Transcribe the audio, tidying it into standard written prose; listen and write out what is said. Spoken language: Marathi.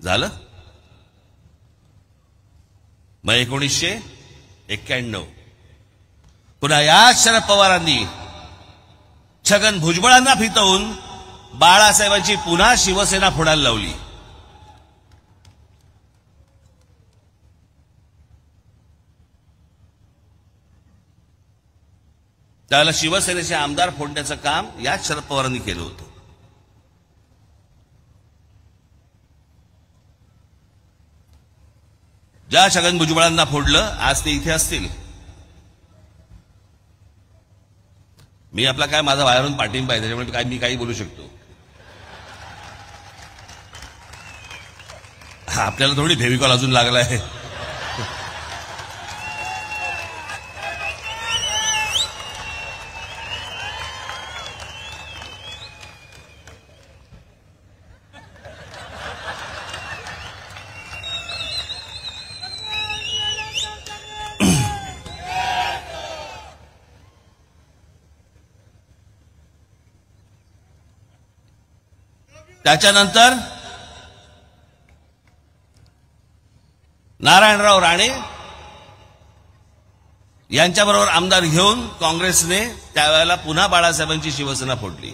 झालं. मग 1991 पुन्हा याच शरद पवारांनी छगन भुजबळांना फितवून बाळासाहेबांची पुन्हा शिवसेना फोडायला लावली. त्याला शिवसेनेचे आमदार फोडण्याचं काम याच शरद पवारांनी केलं होतं. ज्या छगन भुजबळांना फोडलं आज ते इथे असतील. मी आपला काय माझा बाहेरून पाठिंबा आहे त्याच्यामुळे मी काही बोलू शकतो. आपल्याला थोडी फेविकॉल अजून लागला आहे. त्याच्यानंतर नारायणराव राणे यांच्याबरोबर आमदार घेऊन काँग्रेसने त्यावेळेला पुन्हा बाळासाहेबांची शिवसेना फोडली.